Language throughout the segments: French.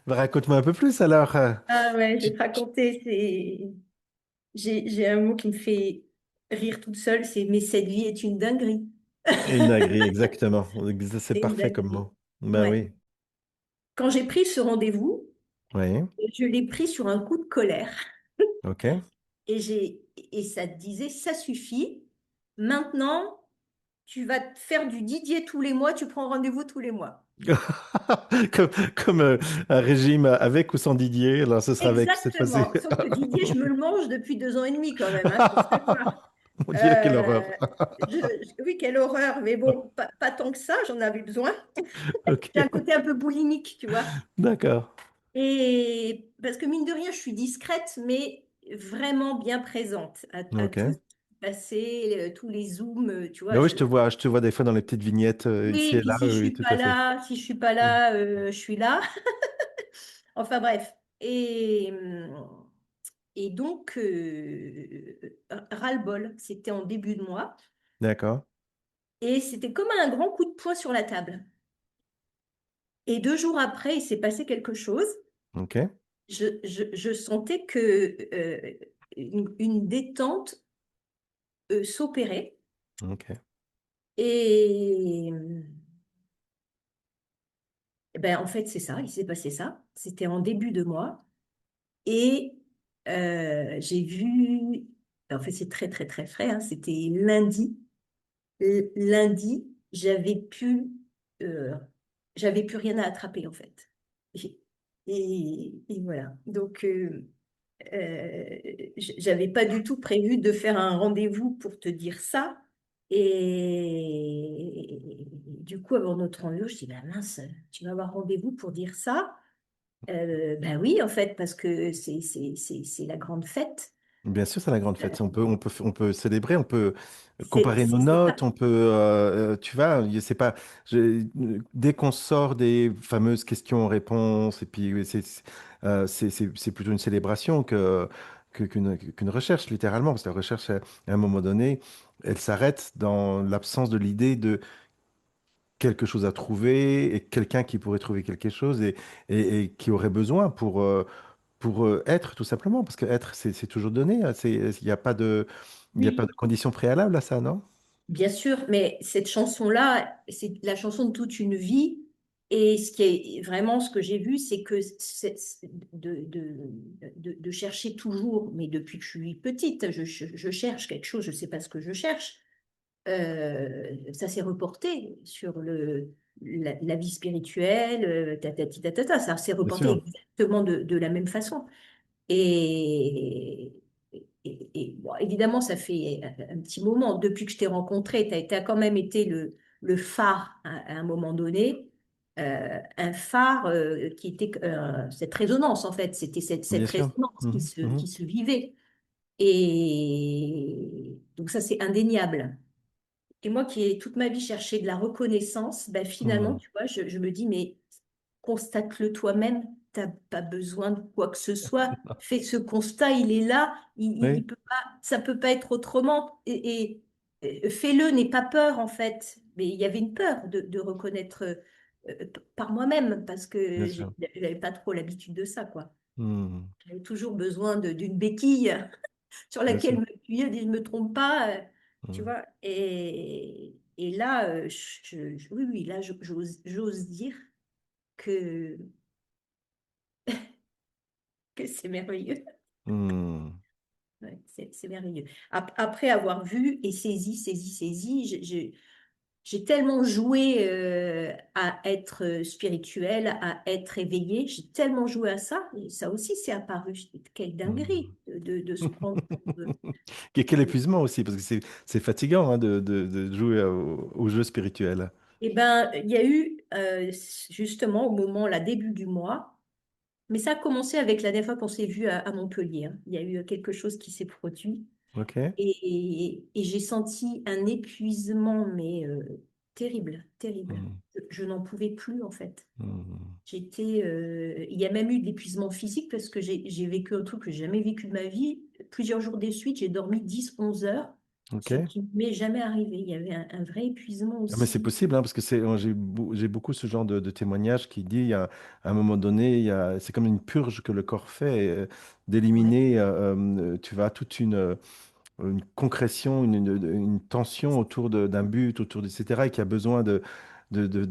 Bah, raconte-moi un peu plus alors. Ah ouais, je vais Tu- te raconter. J'ai un mot qui me fait rire toute seule, c'est mais cette vie est une dinguerie. Une dinguerie, exactement. C'est C'est une parfait comme dinguerie. mot. Ben Ouais. oui. Quand j'ai pris ce rendez-vous, Oui. je l'ai pris sur un coup de colère OK. et ça te disait ça suffit. Maintenant, tu vas te faire du Didier tous les mois, tu prends rendez-vous tous les mois. Comme un régime avec ou sans Didier. Alors ce sera avec cette fois-ci. Exactement. Sauf que Didier, je me le mange depuis 2 ans et demi quand même, hein, faut savoir. Mon Dieu, quelle horreur. Euh, oui, quelle horreur, mais bon, pas tant que ça, j'en avais besoin. J'ai un OK. côté un peu boulimique, tu vois. D'accord. Et parce que mine de rien, je suis discrète, mais vraiment bien présente à tout ce OK. qui s'est passé, tous les zooms, tu vois. Ben oui, je te vois des fois dans les petites vignettes ici Oui, et puis là. si je Oui, oui, suis tout pas à fait. là, si je suis pas Mm. là, je suis là. Enfin bref. Et donc, ras-le-bol, c'était en début de mois. D'accord. Et c'était comme un grand coup de poing sur la table. Et 2 jours après, il s'est passé quelque chose. OK. Je sentais que une détente s'opérait. OK. Et ben, en fait, c'est ça, il s'est passé ça. C'était en début de mois. Et j'ai vu, en fait, c'est très, très, très frais, hein, c'était lundi. Lundi, euh, j'avais plus rien à attraper, en fait. Et, et voilà. Donc, j'avais pas du tout prévu de faire un rendez-vous pour te dire ça. Et du coup, avant notre rendez-vous, je dis, ben mince, tu vas avoir rendez-vous pour dire ça? Ben oui, en fait, parce que c'est la grande fête. Bien sûr, c'est la grande fête. On peut célébrer, on peut comparer nos C'est notes, ça. on peut, tu vois, c'est pas, dès qu'on sort des fameuses questions-réponses, et puis c'est plutôt une célébration qu'une recherche, littéralement, parce que la recherche, à un moment donné, elle s'arrête dans l'absence de l'idée de quelque chose à trouver et quelqu'un qui pourrait trouver quelque chose et qui aurait besoin pour être, tout simplement, parce que être, c'est toujours donné, hein, il n'y a pas de, il y a pas de Oui, condition préalable à ça, non? bien sûr, mais cette chanson-là, c'est la chanson de toute une vie. Et ce qui est vraiment ce que j'ai vu, c'est que de chercher toujours, mais depuis que je suis petite, je cherche quelque chose, je ne sais pas ce que je cherche. Ça s'est reporté sur la vie spirituelle, ça s'est Bien reporté sûr, exactement de la même façon. Et, bon, évidemment, ça fait un petit moment. Depuis que je t'ai rencontré, tu as quand même été le phare à un moment donné. Un phare qui était cette résonance, en fait. C'était cette bien sûr. résonance Mhm, qui mhm. se vivait. Et donc, ça, c'est indéniable. Et moi qui ai toute ma vie cherché de la reconnaissance, ben finalement, Mhm. tu vois, je me dis, mais constate-le toi-même, tu n'as pas besoin de quoi que ce soit. Fais ce constat, il est là, il Oui, peut pas, ça peut pas être autrement. Fais-le, n'aie pas peur en fait. Mais il y avait une peur de reconnaître par moi-même parce bien que sûr. j'avais pas trop l'habitude de ça, quoi. Mhm. J'avais toujours besoin d'une béquille sur Bien laquelle sûr. me appuyer, je ne me trompe pas, tu Mhm. vois. Et là, oui, oui, là, j'ose dire que, que c'est merveilleux. Mhm. Ouais, c'est merveilleux. Après avoir vu et saisi, j'ai tellement joué à être spirituel, à être éveillé, j'ai tellement joué à ça, et ça aussi c'est apparu. Quelle dinguerie Mhm. de se prendre pour, Quel épuisement aussi, parce que c'est fatigant hein, de jouer au jeu spirituel. Eh ben, il y a eu justement au moment, là, début du mois, mais ça a commencé avec la dernière fois qu'on s'est vu à Montpellier, hein. Il y a eu quelque chose qui s'est produit OK? et j'ai senti un épuisement, mais terrible, terrible. Mhm. Je n'en pouvais plus en fait. Mhm. Il y a même eu de l'épuisement physique parce que j'ai vécu un truc que j'ai jamais vécu de ma vie. Plusieurs jours des suites, j'ai dormi 10 11 heures. Ok. ce qui ne m'est jamais arrivé. Il y avait un vrai épuisement Ah, mais c'est aussi. possible, hein, parce que j'ai beaucoup ce genre de témoignages qui dit à un moment donné, c'est comme une purge que le corps fait, Ouais, d'éliminer, tu vois, toute une concrétion, une tension autour d'un but, etc., et qui a besoin de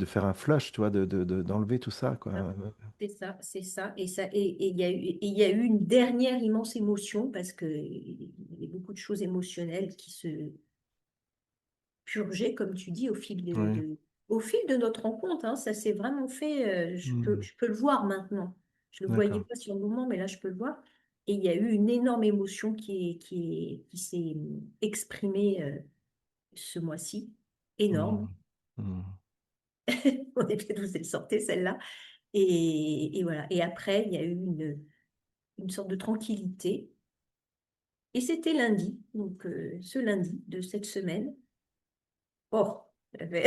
faire un flush, tu vois, d'enlever tout ça, quoi. c'est ça, c'est ça. Et il y a eu une dernière immense émotion parce qu'il y avait beaucoup de choses émotionnelles qui se purgeaient, comme tu dis, Oui. au fil de notre rencontre. Hein. Ça s'est vraiment fait. Hmm. Je peux le voir maintenant. Je ne le voyais D'accord. pas sur le moment, mais là, je peux le voir. Et il y a eu une énorme émotion qui s'est exprimée ce mois-ci. Énorme. Hmm. Hmm. On est peut-être vous elle sortait celle-là. Et voilà. Et après, il y a eu une sorte de tranquillité. Et c'était lundi, donc ce lundi de cette semaine. Oh, j'avais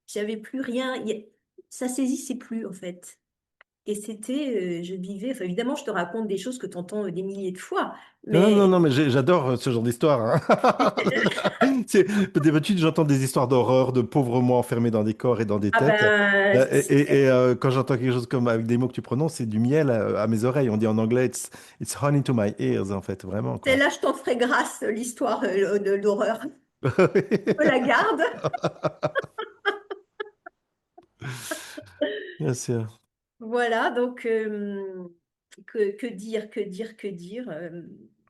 j'avais plus rien. Ça saisissait plus, en fait. Et c'était, je vivais, enfin évidemment, je te raconte des choses que tu entends des milliers de fois, Non, non, mais non, mais j'adore ce genre d'histoire, hein. D'habitude, j'entends des histoires d'horreur, de pauvres mots enfermés dans des corps et dans des ah têtes. ben, Quand j'entends quelque chose comme avec des mots que tu prononces, c'est du miel à mes oreilles. On dit en anglais, it's honey to my ears, en fait, vraiment, quoi. celle-là, je t'en ferai grâce, l'histoire de l'horreur. Je la garde. Bien sûr. Voilà, donc que dire, que dire, que dire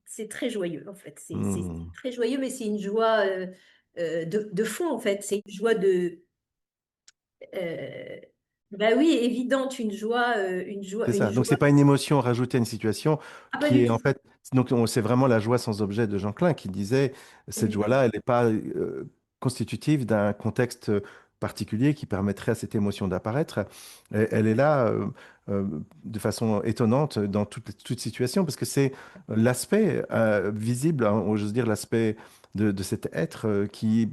c'est très joyeux en fait. C'est Hmm. très joyeux, mais c'est une joie de fond en fait. C'est une joie euh, bah oui, évidente, une C'est joie, une ça. Donc, joie. c'est pas une émotion rajoutée à une situation Ah pas qui du est en tout. fait. Donc, c'est vraiment la joie sans objet de Jean Klein qui disait cette Oui, joie-là, elle n'est pas constitutive d'un contexte particulier qui permettrait à cette émotion d'apparaître. Elle est là euh, de façon étonnante dans toute situation parce que c'est l'aspect visible, hein, ou j'ose dire l'aspect de cet être qui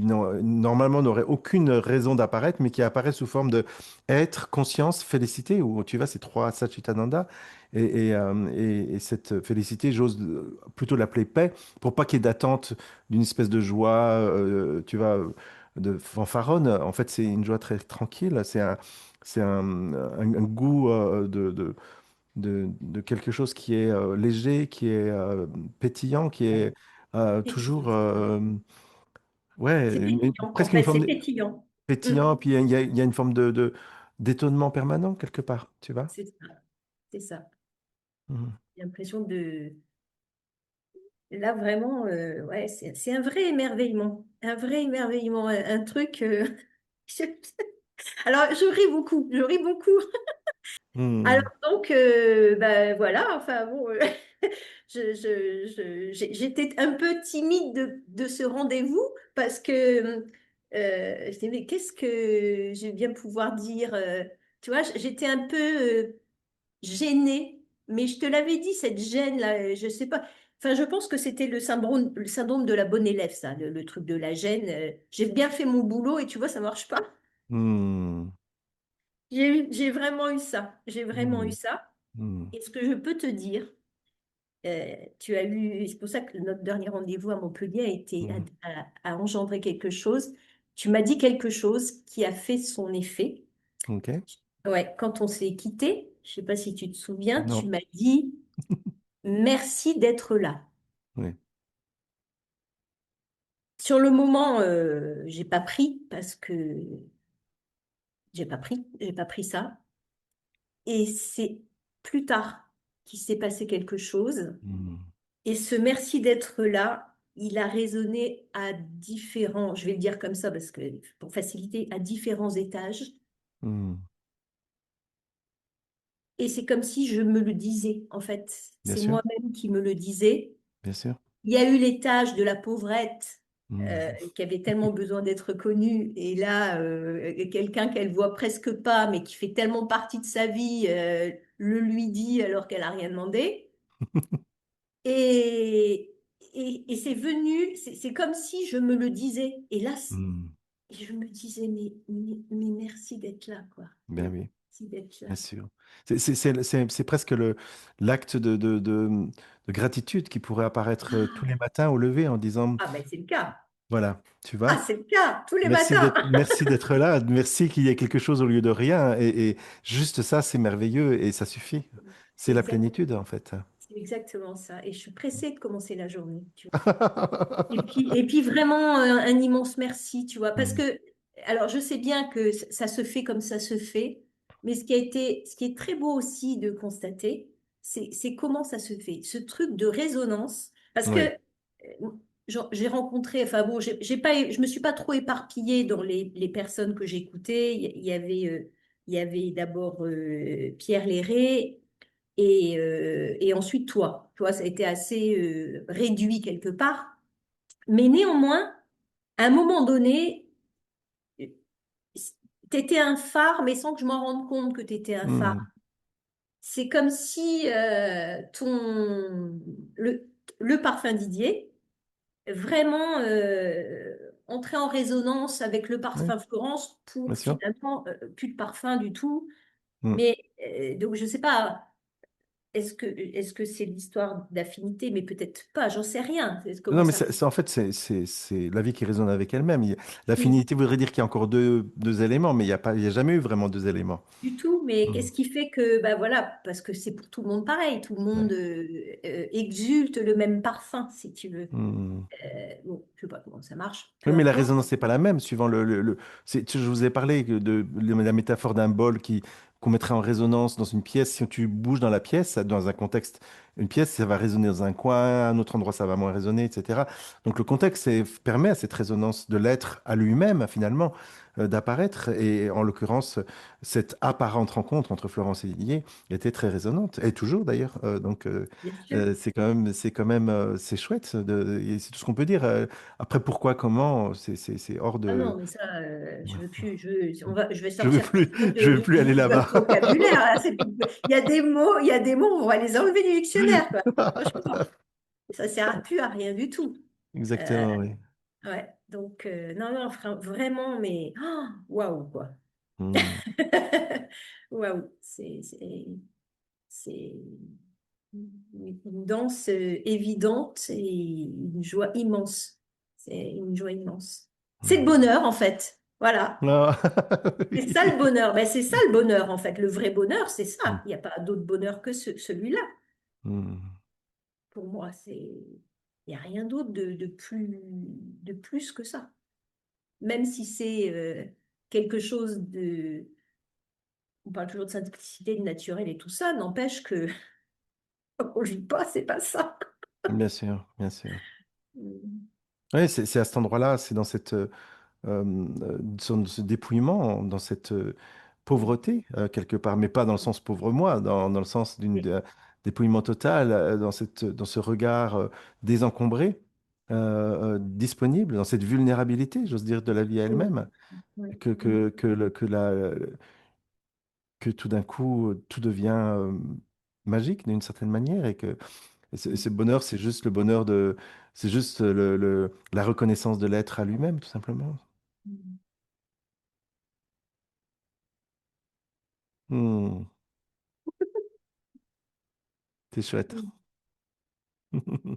normalement n'aurait aucune raison d'apparaître, mais qui apparaît sous forme de être, conscience, félicité, où tu vois, ces trois Satchitananda. Et cette félicité, j'ose plutôt l'appeler paix, pour pas qu'il y ait d'attente d'une espèce de joie, tu vois, de fanfaronne. En fait, c'est une joie très tranquille. C'est un goût de quelque chose qui est léger, qui est pétillant, qui ouais. est Pétillant, toujours, c'est ça. ouais, C'est pétillant, en presque une fait, forme c'est de pétillant. Mm. pétillant, puis il y a une forme d'étonnement permanent quelque part, tu vois? C'est ça, c'est ça. Mhm. J'ai l'impression de. Là, vraiment, ouais, c'est un vrai émerveillement. Un vrai émerveillement. Un truc. je- Alors, je ris beaucoup. Je ris beaucoup. Alors, Mhm. donc, ben, voilà. Enfin, bon, j'étais un peu timide de ce rendez-vous parce que je disais, mais qu'est-ce que je vais bien pouvoir dire tu vois, j'étais un peu gênée. Mais je te l'avais dit, cette gêne-là, je sais pas. Enfin, je pense que c'était le syndrome de la bonne élève, ça, le truc de la gêne. J'ai bien fait mon boulot et tu vois, ça marche pas. Mhm. J'ai vraiment eu ça. J'ai vraiment eu Mhm. ça. Mhm. Et ce que je peux te dire, tu as eu, c'est pour ça que notre dernier rendez-vous à Montpellier Mhm. a engendré quelque chose. Tu m'as dit quelque chose qui a fait son effet. Ok. Ouais, quand on s'est quitté, je sais pas si tu te souviens, tu Non. m'as dit merci d'être là. Oui. Sur le moment, j'ai pas pris parce que j'ai pas pris ça. Et c'est plus tard qu'il s'est passé quelque chose. Mhm. Et ce merci d'être là, il a résonné à différents, je vais le dire comme ça parce que pour faciliter, à différents étages. Mhm. Et c'est comme si je me le disais, en fait. Bien C'est sûr. moi-même qui me le disais. Bien sûr. Il y a eu l'étage de la pauvrette Mhm. qui avait tellement besoin d'être connue. Et là, quelqu'un qu'elle voit presque pas, mais qui fait tellement partie de sa vie, le lui dit alors qu'elle a rien demandé. Et, et c'est venu, c'est comme si je me le disais. Et là, Mhm. je me disais, mais merci d'être là, quoi. Ben oui. Merci d'être là. bien sûr. C'est presque l'acte de gratitude qui pourrait apparaître tous les matins au lever en disant, Ah, ben c'est le cas. voilà, tu Ah, vois, c'est le cas, tous les matins. merci d'être là, merci qu'il y ait quelque chose au lieu de rien. Et juste ça, c'est merveilleux et ça suffit. C'est C'est la exact, plénitude, en fait. c'est exactement ça. Et je suis pressée de commencer la journée, tu vois. Et puis vraiment un immense merci, tu vois, parce Mm. que, alors je sais bien que ça se fait comme ça se fait, mais ce qui est très beau aussi de constater, c'est comment ça se fait, ce truc de résonance, parce que Oui. j'ai rencontré, enfin bon, j'ai pas, je me suis pas trop éparpillée dans les personnes que j'écoutais. Il y avait d'abord Pierre Léré et ensuite toi. Toi, ça a été assez réduit quelque part. Mais néanmoins, à un moment donné, t'étais un phare, mais sans que je m'en rende compte que t'étais un phare. Mm. C'est comme si le parfum Didier vraiment entrait en résonance avec le Oui, parfum Florence bien pour sûr. finalement plus de parfum du tout. Mm. Mais donc je sais pas, est-ce que c'est l'histoire d'affinité, mais peut-être pas, j'en sais rien. C'est comment Non, mais ça. en fait, c'est la vie qui résonne avec elle-même. Oui. L'affinité voudrait dire qu'il y a encore deux éléments, mais il n'y a pas, il y a jamais eu vraiment deux éléments. Du tout, mais Mm. qu'est-ce qui fait que, bah voilà, parce que c'est pour tout le monde pareil, tout le monde Ouais. exulte le même parfum, si tu veux. Mm. Bon, je sais pas comment ça marche, Oui, peu mais la importe. résonance n'est pas la même suivant je vous ai parlé de la métaphore d'un bol qu'on mettrait en résonance dans une pièce. Si tu bouges dans la pièce, dans un contexte, une pièce, ça va résonner dans un coin, à un autre endroit, ça va moins résonner, etc. Donc le contexte permet à cette résonance de l'être à lui-même, finalement, d'apparaître. Et en l'occurrence, cette apparente rencontre entre Florence et Didier était très résonante, et toujours d'ailleurs. Bien sûr. C'est chouette, et c'est tout ce qu'on peut dire. Après, pourquoi, comment, c'est hors Ah de. non, mais ça, je veux plus, je vais Je veux sortir plus, toutes sortes je veux plus aller de votre là-bas. vocabulaire. Là, il y a des mots, on va les enlever du dictionnaire, quoi. Franchement, ça sert plus à rien du tout. Euh, Exactement, oui. ouais, donc, non, non, vraiment, mais, waouh, quoi. Hmm. Waouh, c'est une danse évidente et une joie immense. C'est une joie immense. C'est le Hmm. bonheur, en fait. Voilà. Non. C'est ça le bonheur. Ben, c'est ça le bonheur, en fait. Le vrai bonheur, c'est Hmm. ça. Il n'y a pas d'autre bonheur que celui-là. Hmm. Pour moi, il n'y a rien d'autre de plus que ça. Même si c'est quelque chose de. On parle toujours de simplicité, de naturel et tout ça, n'empêche que on ne vit pas, c'est pas ça. Bien sûr, bien sûr. Mm. Oui, c'est à cet endroit-là, c'est dans ce dépouillement, dans cette Mm. pauvreté, quelque part, mais pas dans le sens pauvre moi, dans le sens Oui. dépouillement total, dans ce regard désencombré, disponible, dans cette vulnérabilité, j'ose dire, de la vie Oui. elle-même, Oui. que, Oui. que, que, le- que, la- que tout d'un coup, tout devient magique d'une certaine manière et que ce bonheur, c'est juste le bonheur c'est juste la reconnaissance de l'être à lui-même, tout simplement. Mm. Hmm, c'est chouette. Mm.